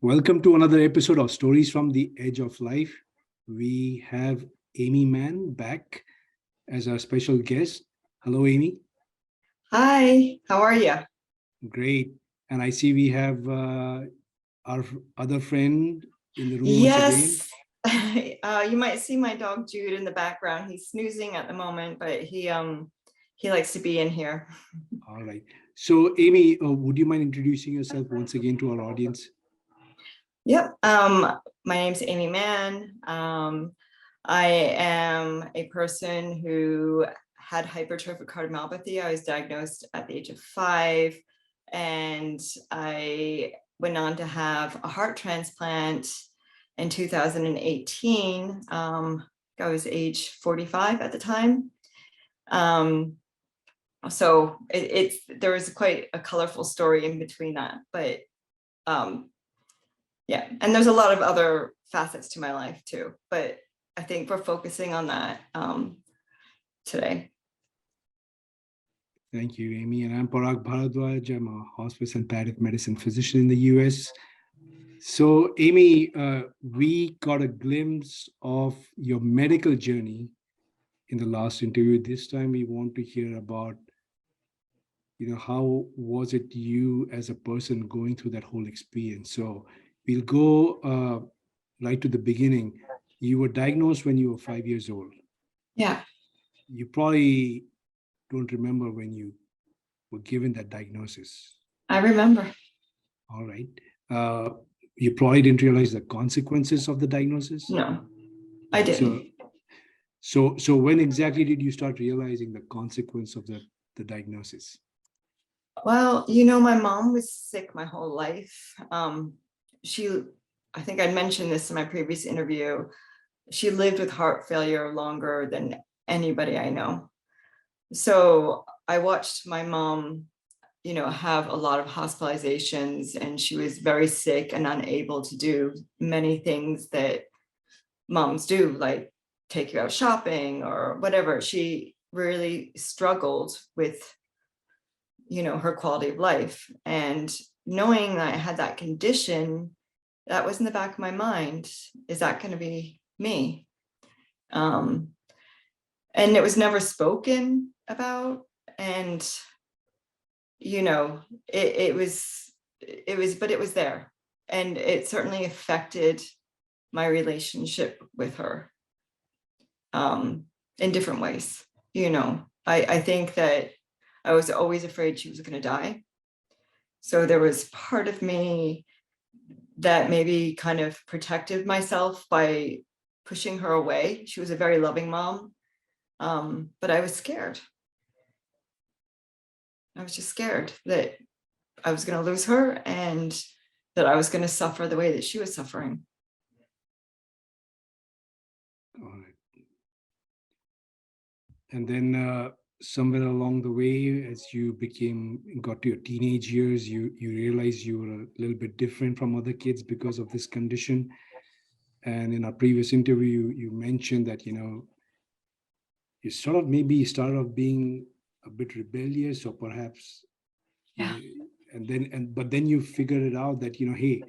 Welcome to another episode of Stories from the Edge of Life. We have Amy Mann back as our special guest. Hello, Amy. Hi, how are you? Great. And I see we have our other friend in the room once again. Yes, you might see my dog Jude in the background. He's snoozing at the moment, but he likes to be in here. All right. So, Amy, would you mind introducing yourself once again to our audience? Yep. My name's Amy Mann. I am a person who had hypertrophic cardiomyopathy. I was diagnosed at the age of 5, and I went on to have a heart transplant in 2018. I was age 45 at the time. So there was quite a colorful story in between that, but yeah, and there's a lot of other facets to my life too, but I think we're focusing on that today. Thank you, Amy. And I'm Parag Bharadwaj. I'm a hospice and palliative medicine physician in the US. So, Amy, we got a glimpse of your medical journey in the last interview. This time we want to hear about, how was it you as a person going through that whole experience? So we'll go right to the beginning. You were diagnosed when you were 5 years old. Yeah. You probably don't remember when you were given that diagnosis. I remember. All right. You probably didn't realize the consequences of the diagnosis? No, I didn't. So when exactly did you start realizing the consequence of the diagnosis? Well, my mom was sick my whole life. I think I mentioned this in my previous interview. She lived with heart failure longer than anybody I know. So I watched my mom, have a lot of hospitalizations, and she was very sick and unable to do many things that moms do, like take you out shopping or whatever. She really struggled with, her quality of life. And knowing that I had that condition, that was in the back of my mind. Is that going to be me? And it was never spoken about. And, it was there. And it certainly affected my relationship with her in different ways. I think that I was always afraid she was going to die. So there was part of me that maybe kind of protected myself by pushing her away. She was a very loving mom, but I was scared. I was just scared that I was going to lose her and that I was going to suffer the way that she was suffering. All right. And then somewhere along the way, as you got to your teenage years, you realized you were a little bit different from other kids because of this condition. And in our previous interview, you mentioned that, you sort of maybe started off being a bit rebellious, or perhaps, Yeah. But then you figured it out that, hey,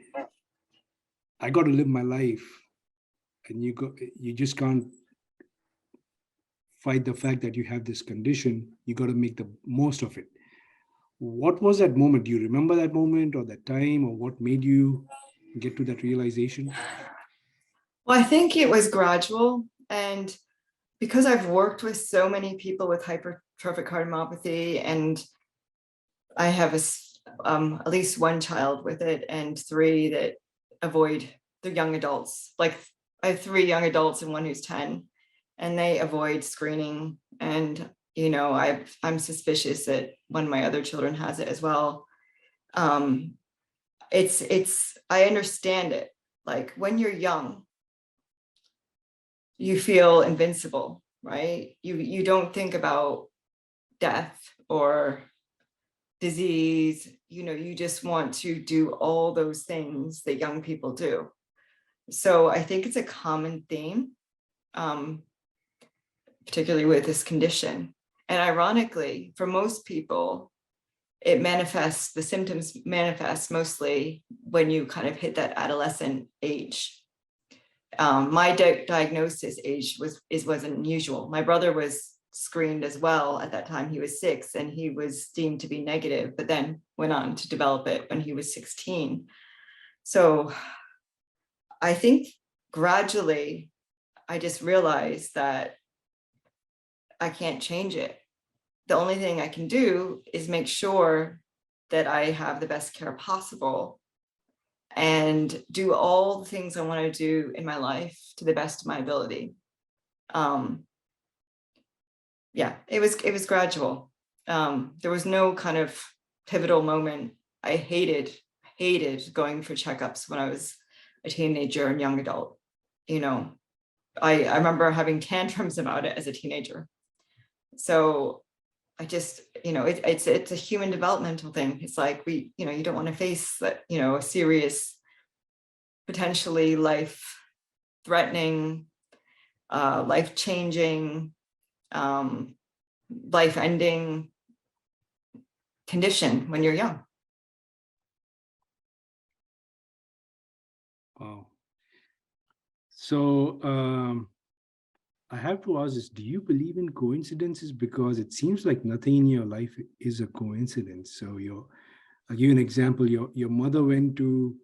I got to live my life, and you just can't fight the fact that you have this condition. You got to make the most of it. What was that moment? Do you remember that moment or that time, or what made you get to that realization? Well, I think it was gradual. And because I've worked with so many people with hypertrophic cardiomyopathy, and I have at least one child with it and 3 that avoid the young adults. Like I have 3 young adults and one who's 10, and they avoid screening. And, I'm suspicious that one of my other children has it as well. I understand it. Like when you're young, you feel invincible, right? You don't think about death or disease. You just want to do all those things that young people do. So I think it's a common theme, particularly with this condition. And ironically, for most people, the symptoms manifest mostly when you kind of hit that adolescent age. My diagnosis age was unusual. My brother was screened as well at that time. He was 6 and he was deemed to be negative, but then went on to develop it when he was 16. So I think gradually I just realized that I can't change it. The only thing I can do is make sure that I have the best care possible and do all the things I want to do in my life to the best of my ability. Yeah, it was gradual. There was no kind of pivotal moment. I hated going for checkups when I was a teenager and young adult. You know, I remember having tantrums about it as a teenager. So I just, it's a human developmental thing. It's like you don't want to face that, a serious, potentially life-threatening, life-changing, life-ending condition when you're young. Wow. So I have to ask this: do you believe in coincidences? Because it seems like nothing in your life is a coincidence. So I'll give you an example. Your mother went to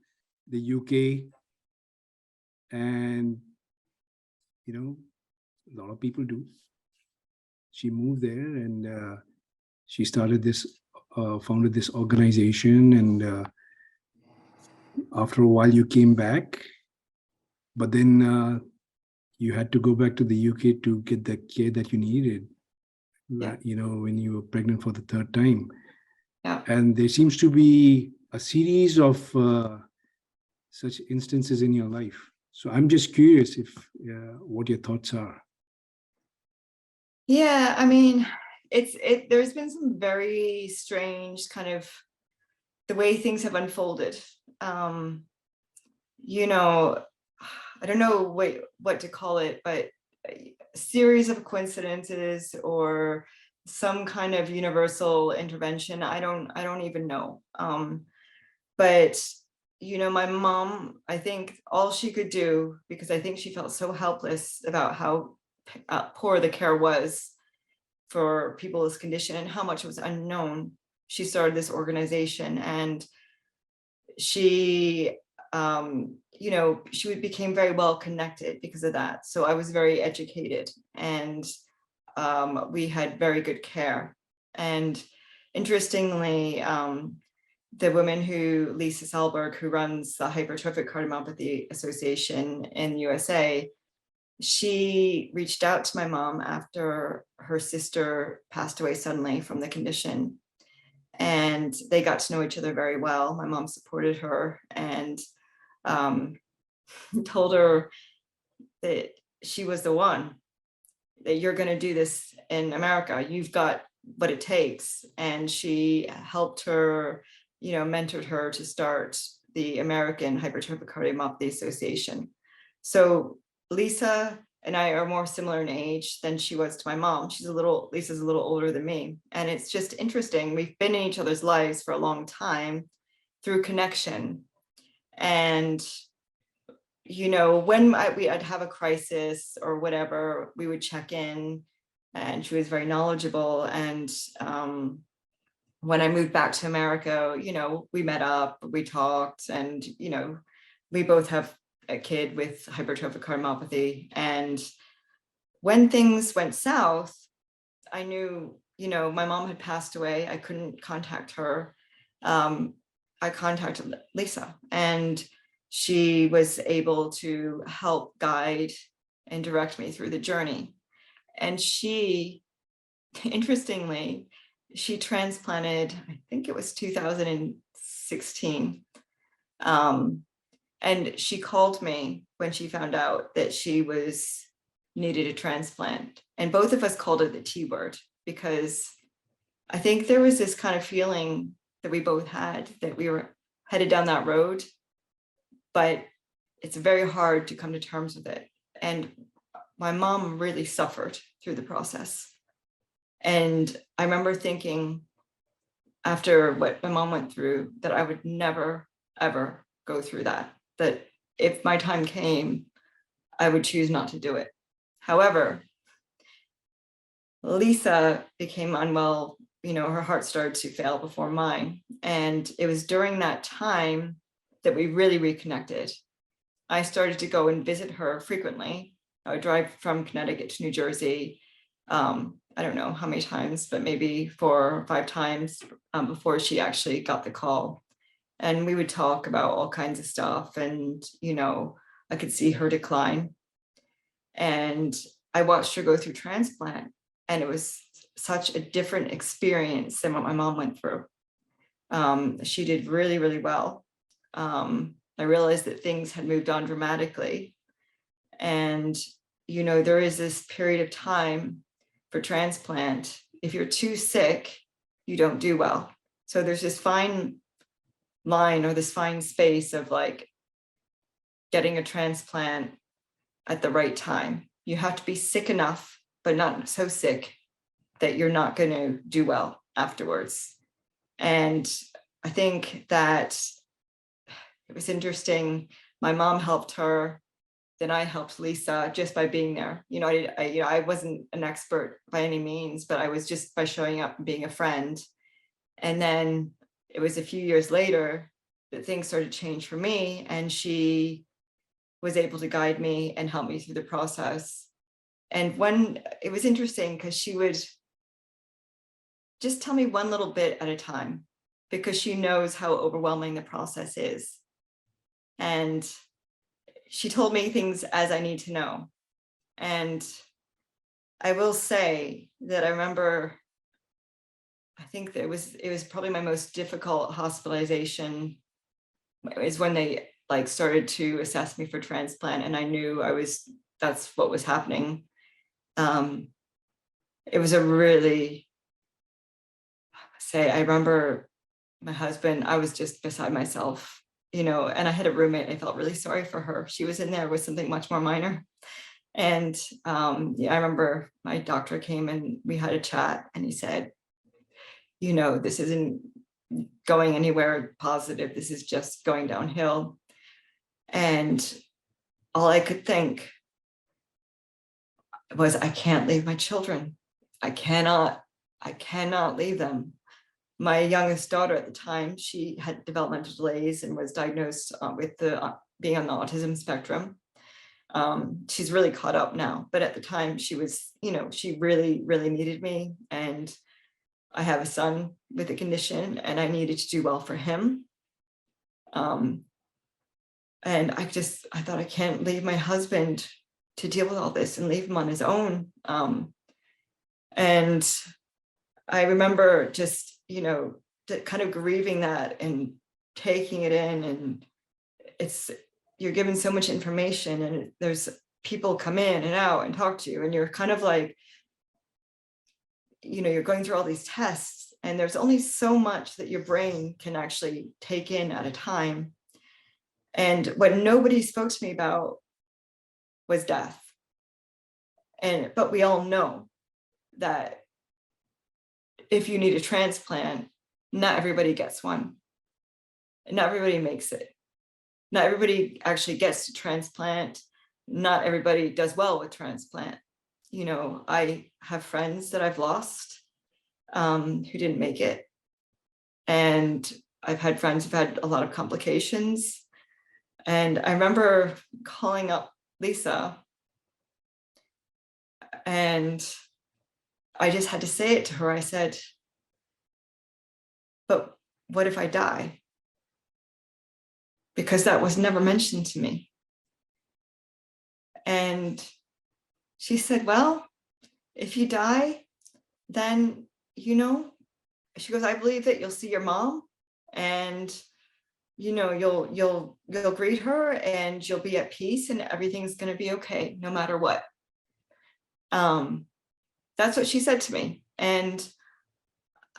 the UK, and a lot of people do. She moved there, and she founded this organization, and after a while, you came back, but then you had to go back to the UK to get the care that you needed. Yeah. When you were pregnant for the third time. Yeah. And there seems to be a series of such instances in your life. So I'm just curious if what your thoughts are. Yeah, I mean, there's been some very strange kind of the way things have unfolded. I don't know what to call it, but a series of coincidences or some kind of universal intervention. I don't even know. But my mom, I think all she could do, because I think she felt so helpless about how poor the care was for people with this condition and how much was unknown, she started this organization. And she she became very well connected because of that. So I was very educated, and we had very good care. And interestingly, the woman Lisa Salberg, who runs the Hypertrophic Cardiomyopathy Association in USA, she reached out to my mom after her sister passed away suddenly from the condition. And they got to know each other very well. My mom supported her and told her that she was the one, that you're going to do this in America. You've got what it takes. And she helped her, mentored her to start the American Hypertrophic Cardiomyopathy Association. So Lisa and I are more similar in age than she was to my mom. Lisa's a little older than me. And it's just interesting. We've been in each other's lives for a long time through connection. And, when I'd have a crisis or whatever, we would check in, and she was very knowledgeable. And when I moved back to America, we met up, we talked, and, we both have a kid with hypertrophic cardiomyopathy. And when things went south, I knew, my mom had passed away. I couldn't contact her. I contacted Lisa, and she was able to help guide and direct me through the journey. And she, interestingly, she transplanted, I think it was 2016. And she called me when she found out that she needed a transplant. And both of us called it the T word, because I think there was this kind of feeling that we both had that we were headed down that road, but it's very hard to come to terms with it. And my mom really suffered through the process. And I remember thinking, after what my mom went through, that I would never, ever go through that. That if my time came, I would choose not to do it. However, Lisa became unwell, her heart started to fail before mine. And it was during that time that we really reconnected. I started to go and visit her frequently. I would drive from Connecticut to New Jersey. I don't know how many times, but maybe 4 or 5 times before she actually got the call. And we would talk about all kinds of stuff. And, I could see her decline. And I watched her go through transplant. And it was such a different experience than what my mom went through. She did really, really well. I realized that things had moved on dramatically. And, there is this period of time for transplant. If you're too sick, you don't do well. So there's this fine line or this fine space of like getting a transplant at the right time. You have to be sick enough, but not so sick that you're not going to do well afterwards. And I think that it was interesting. My mom helped her, then I helped Lisa just by being there. I wasn't an expert by any means, but I was just by showing up and being a friend. And then it was a few years later that things started to change for me, and she was able to guide me and help me through the process. And when it was interesting, because she would just tell me one little bit at a time, because she knows how overwhelming the process is. And she told me things as I need to know. And I will say that I remember, I think that it was probably my most difficult hospitalization is when they like started to assess me for transplant, and I knew that's what was happening. It was a really, I remember my husband, I was just beside myself, and I had a roommate. I felt really sorry for her. She was in there with something much more minor. And I remember my doctor came and we had a chat, and he said, this isn't going anywhere positive. This is just going downhill. And all I could think was, I can't leave my children. I cannot leave them. My youngest daughter at the time, she had developmental delays and was diagnosed with being on the autism spectrum. She's really caught up now, but at the time she was, she really, really needed me. And I have a son with a condition, and I needed to do well for him. And I thought, I can't leave my husband to deal with all this and leave him on his own. And I remember just, kind of grieving that and taking it in. And you're given so much information, and there's people come in and out and talk to you, and you're kind of like, you're going through all these tests, and there's only so much that your brain can actually take in at a time. And what nobody spoke to me about was death. But we all know that if you need a transplant, not everybody gets one. Not everybody makes it. Not everybody actually gets to transplant. Not everybody does well with transplant. I have friends that I've lost who didn't make it. And I've had friends who've had a lot of complications. And I remember calling up Lisa, and I just had to say it to her. I said, but what if I die? Because that was never mentioned to me. And she said, well, if you die, then, she goes, I believe that you'll see your mom, and you'll greet her, and you'll be at peace, and everything's going to be okay no matter what. That's what she said to me. And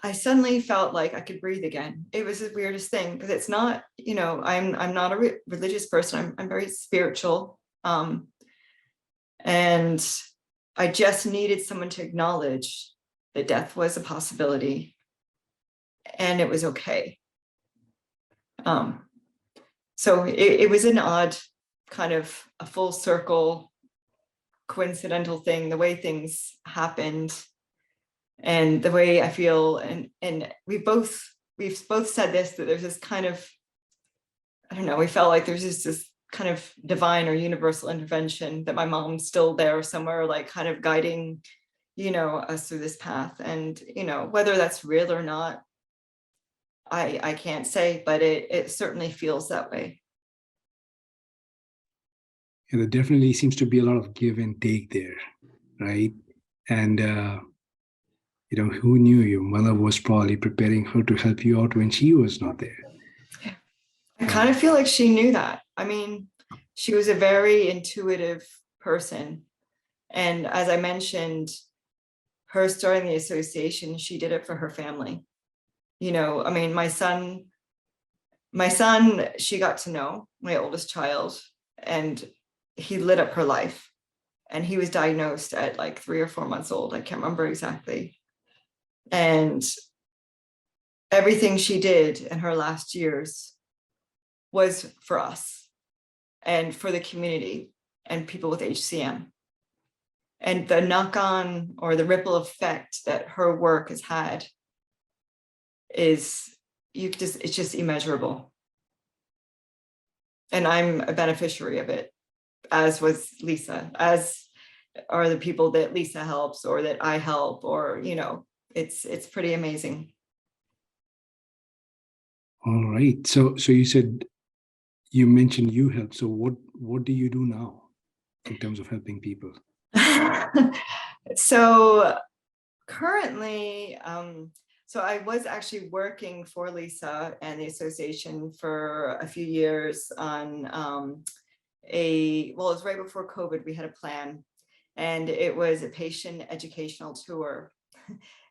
I suddenly felt like I could breathe again. It was the weirdest thing, because it's not, I'm not a religious person. I'm very spiritual. And I just needed someone to acknowledge that death was a possibility. and it was okay. So it was an odd kind of a full circle coincidental thing, the way things happened and the way I feel. And we've both said this, that there's this kind of, I don't know, we felt like there's just this kind of divine or universal intervention, that my mom's still there somewhere, like kind of guiding, us through this path. And, whether that's real or not, I can't say, but it certainly feels that way. And there definitely seems to be a lot of give and take there, right? And who knew your mother was probably preparing her to help you out when she was not there. I kind of feel like she knew that. I mean, she was a very intuitive person. And as I mentioned, her starting the association, she did it for her family. I mean, my son, she got to know, my oldest child, and he lit up her life. And he was diagnosed at like 3 or 4 months old. I can't remember exactly. And everything she did in her last years was for us and for the community and people with HCM. And the knock-on or the ripple effect that her work has had is, it's just immeasurable. And I'm a beneficiary of it, as was Lisa, as are the people that Lisa helps or that I help, or, it's pretty amazing. All right. So you mentioned you help. So what do you do now in terms of helping people? So currently, so I was actually working for Lisa and the association for a few years on it was right before COVID. We had a plan, and it was a patient educational tour.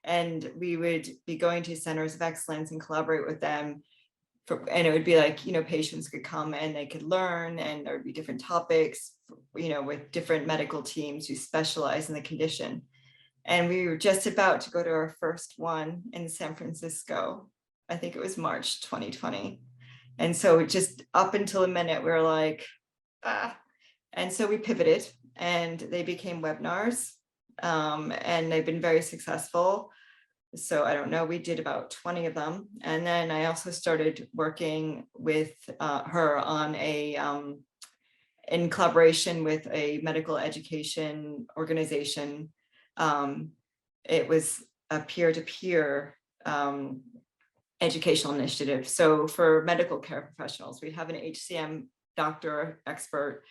And we would be going to centers of excellence and collaborate with them. And it would be like, patients could come and they could learn, and there would be different topics, with different medical teams who specialize in the condition. And we were just about to go to our first one in San Francisco. I think it was March 2020. And so just up until a minute, we were like, ah. And so we pivoted, and they became webinars, and they've been very successful. So I don't know, we did about 20 of them. And then I also started working with her on in collaboration with a medical education organization. It was a peer-to-peer educational initiative. So for medical care professionals, we have an HCM doctor expert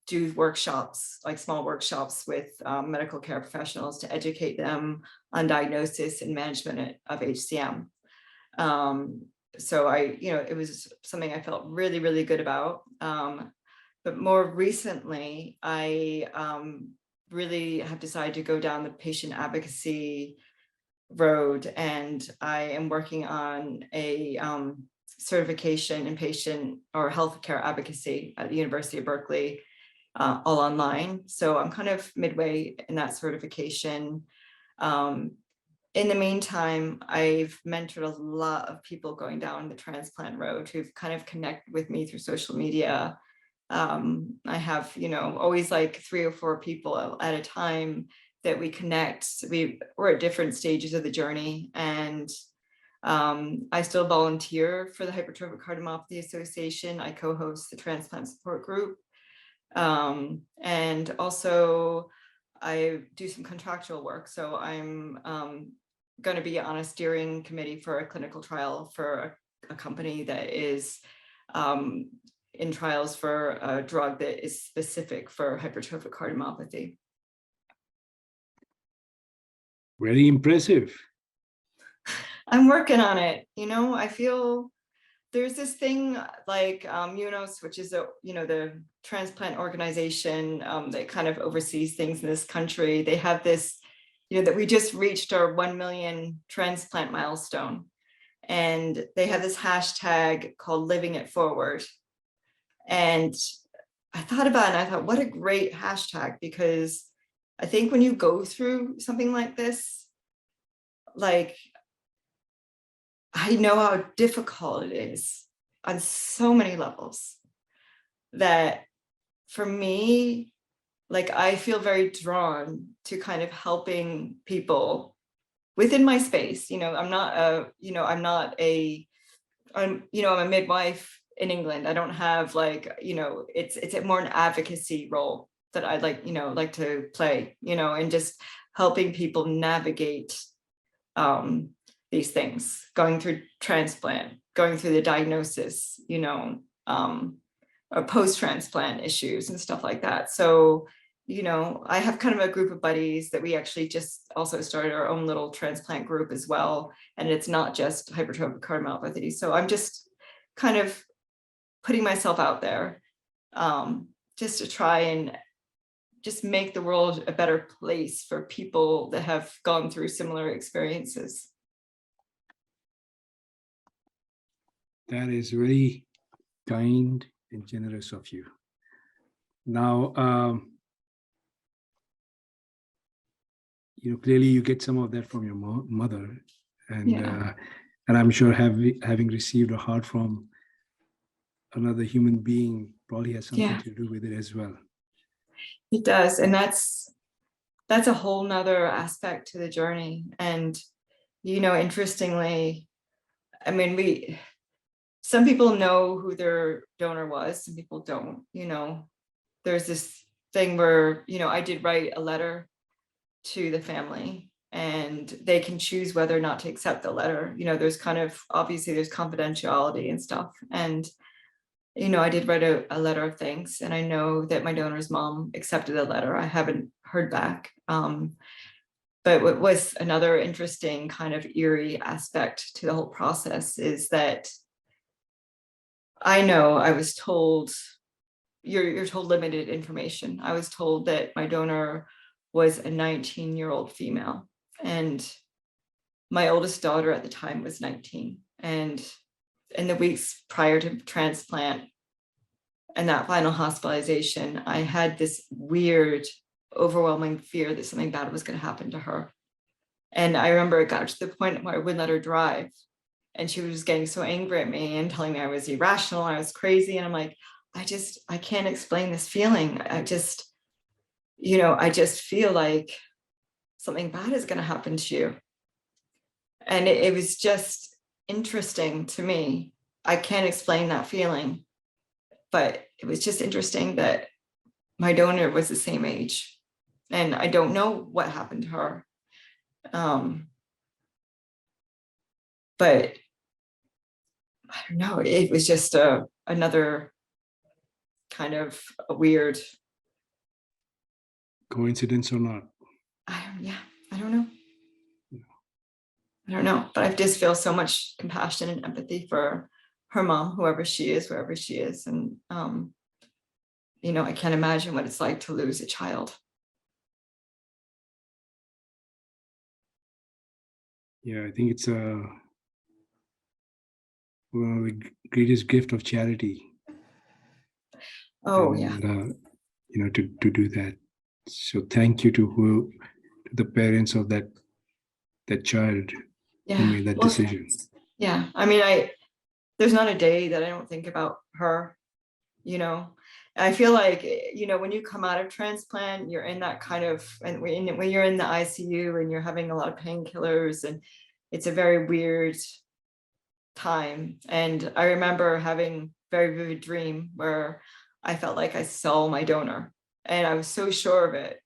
do workshops, like small workshops with medical care professionals to educate them on diagnosis and management of HCM. So it was something I felt really, really good about. But more recently, I really have decided to go down the patient advocacy road, and I am working on a certification in patient or healthcare advocacy at the University of Berkeley, all online. So I'm kind of midway in that certification. In the meantime, I've mentored a lot of people going down the transplant road who've kind of connected with me through social media. I have, always like 3 or 4 people at a time that we connect. We're at different stages of the journey, and I still volunteer for the Hypertrophic Cardiomyopathy Association. I co-host the transplant support group. And also I do some contractual work. So I'm going to be on a steering committee for a clinical trial for a company that is in trials for a drug that is specific for hypertrophic cardiomyopathy. Very impressive. I'm working on it. I feel there's this thing like UNOS, which is the transplant organization that kind of oversees things in this country. They have this, that we just reached our 1 million transplant milestone. And they have this hashtag called Living It Forward. And I thought about it, and I thought, what a great hashtag, because I think when you go through something like this, like I know how difficult it is on so many levels, that for me, like I feel very drawn to kind of helping people within my space. I'm not I'm a midwife in England. I don't have like, it's more an advocacy role that I'd like to play, and just helping people navigate um, these things, going through transplant, going through the diagnosis, or post-transplant issues and stuff like that. So, I have kind of a group of buddies that we actually just also started our own little transplant group as well. And it's not just hypertrophic cardiomyopathy. So I'm just kind of putting myself out there, just to try and just make the world a better place for people that have gone through similar experiences. That is very kind and generous of you. Now, clearly you get some of that from your mother, and Yeah. and I'm sure having received a heart from another human being probably has something Yeah, to do with it as well. it does. And that's a whole nother aspect to the journey. And, interestingly, I mean, some people know who their donor was, some people don't. There's this thing where, I did write a letter to the family, and they can choose whether or not to accept the letter. There's kind of, obviously there's confidentiality and stuff. And, I did write a letter of thanks, and I know that my donor's mom accepted the letter. I haven't heard back. But what was another interesting kind of eerie aspect to the whole process is that I know I was told, you're told limited information. I was told that my donor was a 19-year-old female, and my oldest daughter at the time was 19. And in the weeks prior to transplant and that final hospitalization, I had this weird, overwhelming fear that something bad was going to happen to her. And I remember it got to the point where I wouldn't let her drive. And she was getting so angry at me and telling me I was irrational, I was crazy. And I'm like, I can't explain this feeling. I just feel like something bad is going to happen to you. And it was just interesting to me. I can't explain that feeling, but it was just interesting that my donor was the same age, and I don't know what happened to her. But I don't know, it was just another kind of a weird, Coincidence or not? yeah, I don't know. I don't know, but I just feel so much compassion and empathy for her mom, whoever she is, wherever she is. And, I can't imagine what it's like to lose a child. Yeah, I think it's one of the greatest gift of charity, Oh, yeah. and to do that. So thank you to the parents of that child who Yeah. made that Well, decision. yeah. I mean, there's not a day that I don't think about her, you know. I feel like, when you come out of transplant, you're in that kind of, and when you're in the ICU and you're having a lot of painkillers, and it's a very weird time. And I remember having a very vivid dream where I felt like I saw my donor, and I was so sure of it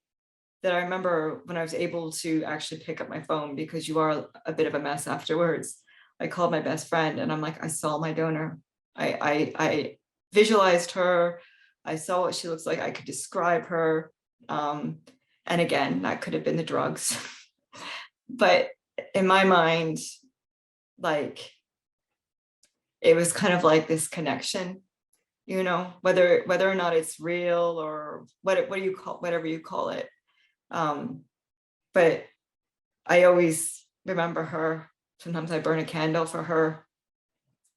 that I remember when I was able to actually pick up my phone, because you are a bit of a mess afterwards. I called my best friend and I'm like, I saw my donor. I visualized her. I saw what she looks like. I could describe her. And again, that could have been the drugs. But in my mind, like, it was kind of like this connection, whether or not it's real, or what do you call, whatever you call it. But I always remember her. Sometimes I burn a candle for her.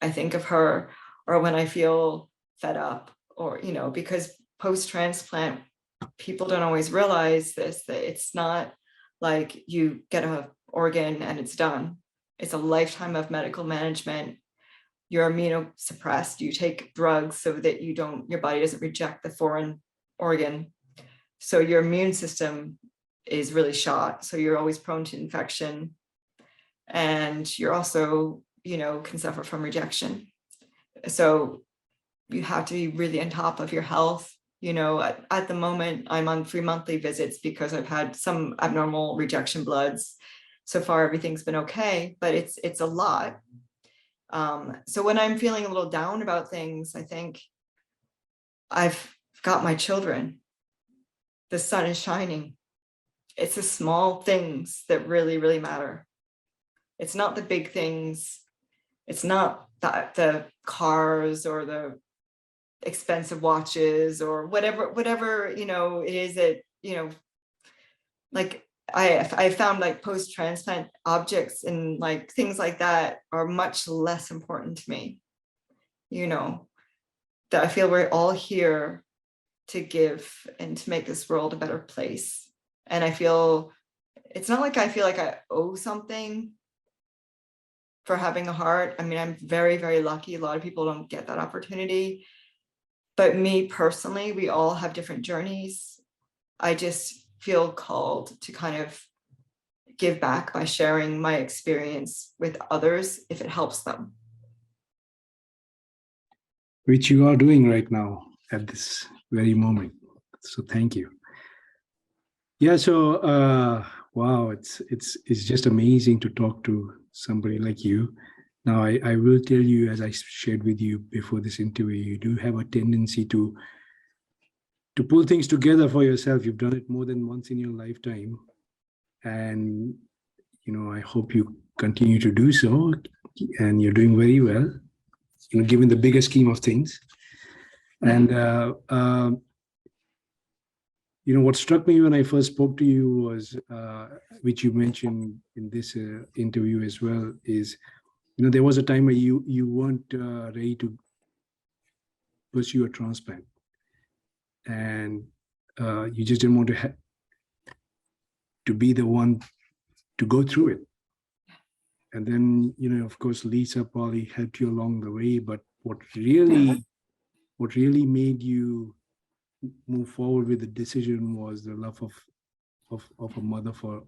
I think of her, or when I feel fed up, or, because post-transplant, people don't always realize this, that it's not like you get a organ and it's done. It's a lifetime of medical management. You're immunosuppressed. You take drugs so that your body doesn't reject the foreign organ. So your immune system is really shot. So you're always prone to infection. And you're also, can suffer from rejection. So you have to be really on top of your health. At the moment, I'm on 3 monthly visits because I've had some abnormal rejection bloods. So far, everything's been okay, but it's a lot. So when I'm feeling a little down about things, I think I've got my children. The sun is shining. It's the small things that really, really matter. It's not the big things. It's not the cars or the expensive watches or whatever, it is that, like I found like post-transplant objects and like things like that are much less important to me, that I feel we're all here to give and to make this world a better place. And it's not like I feel like I owe something for having a heart. I mean, I'm very, very lucky. A lot of people don't get that opportunity. But me personally, we all have different journeys. I just feel called to kind of give back by sharing my experience with others if it helps them. Which you are doing right now at this very moment. So thank you. Yeah. So wow, it's just amazing to talk to somebody like you. Now I will tell you, as I shared with you before this interview, you do have a tendency to pull things together for yourself. You've done it more than once in your lifetime, and I hope you continue to do so. And you're doing very well, given the bigger scheme of things. And what struck me when I first spoke to you was, which you mentioned in this interview as well, is there was a time where you weren't ready to pursue a transplant, and you just didn't want to be the one to go through it. And then, of course, Lisa probably helped you along the way. But what really made you move forward with the decision was the love of a mother for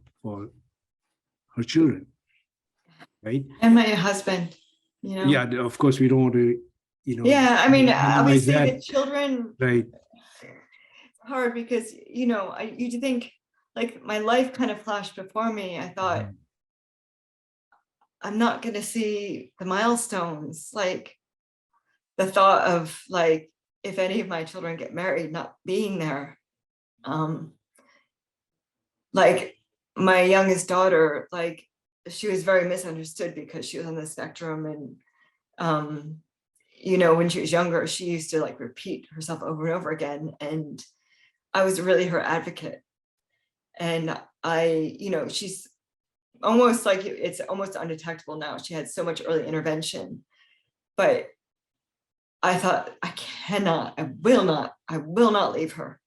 her children, right? And my husband, Yeah, of course, we don't want to, yeah, I mean, minimize obviously that, the children, right? it's hard because, you think like my life kind of flashed before me. I thought, I'm not going to see the milestones, like the thought of like, if any of my children get married, not being there. Like my youngest daughter, like she was very misunderstood because she was on the spectrum. And, when she was younger, she used to like repeat herself over and over again. And I was really her advocate. And she's almost like, it's almost undetectable now. She had so much early intervention, but I thought, I will not leave her.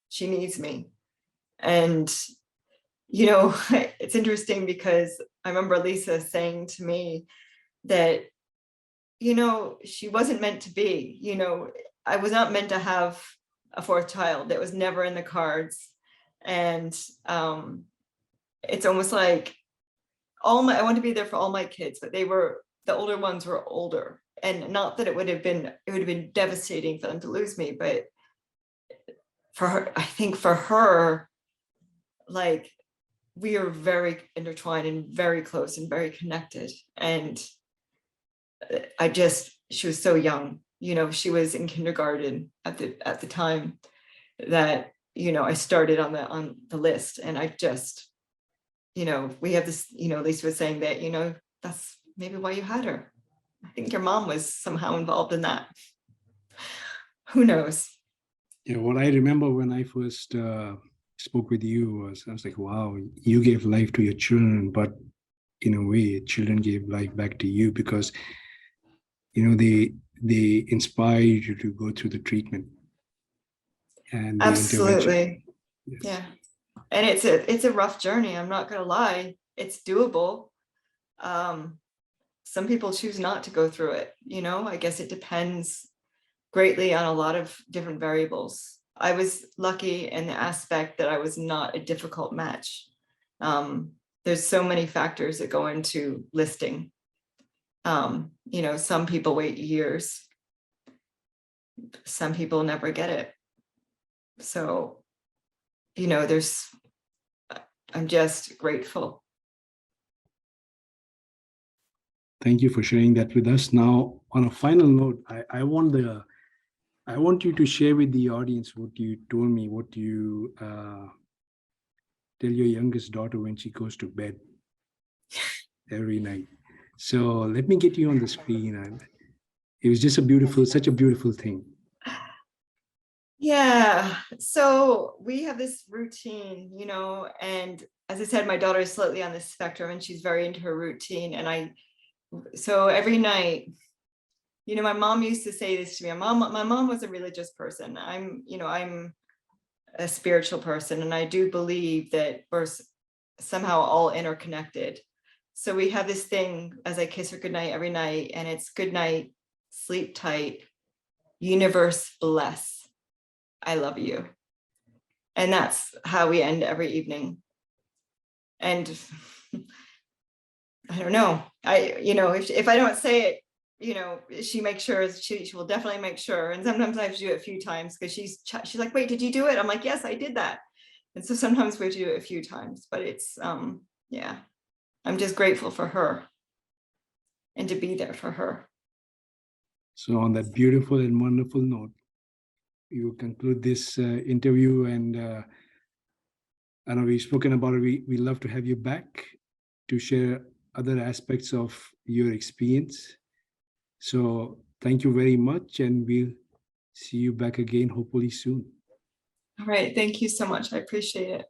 She needs me. And, it's interesting because I remember Lisa saying to me that, she wasn't meant to be, I was not meant to have a fourth child. That was never in the cards. And it's almost like I want to be there for all my kids, but the older ones were older. And not that it would have been devastating for them to lose me, but for her, I think for her, like we are very intertwined and very close and very connected. And she was so young, she was in kindergarten at the time that, I started on the list. And I just, we have this, Lisa was saying that, that's maybe why you had her. I think your mom was somehow involved in that. Who knows? Yeah, what I remember when I first spoke with you was, I was like, wow, you gave life to your children, but in a way, children gave life back to you because, they inspired you to go through the treatment and the intervention. Absolutely. Yes. Yeah. And it's a rough journey. I'm not going to lie. It's doable. Some people choose not to go through it. I guess it depends greatly on a lot of different variables. I was lucky in the aspect that I was not a difficult match. There's so many factors that go into listing. Some people wait years. Some people never get it. So, I'm just grateful. Thank you for sharing that with us. Now, on a final note, I want you to share with the audience what you told me, what you tell your youngest daughter when she goes to bed every night. So let me get you on the screen. And it was just such a beautiful thing. Yeah. So we have this routine, and as I said, my daughter is slightly on the spectrum and she's very into her routine. And so every night, my mom used to say this to me. My mom was a religious person. I'm a spiritual person, and I do believe that we're somehow all interconnected. So we have this thing as I kiss her goodnight every night, and it's good night, sleep tight, universe bless, I love you. And that's how we end every evening. And I don't know, if I don't say it, she makes sure, she will definitely make sure. And sometimes I have to do it a few times because she's like, wait, did you do it? I'm like, yes, I did that. And so sometimes we have to do it a few times, but it's, yeah, I'm just grateful for her and to be there for her. So on that beautiful and wonderful note, we will conclude this interview. And I know we've spoken about it. We love to have you back to share other aspects of your experience. So thank you very much, and we'll see you back again hopefully soon. All right. Thank you so much. I appreciate it.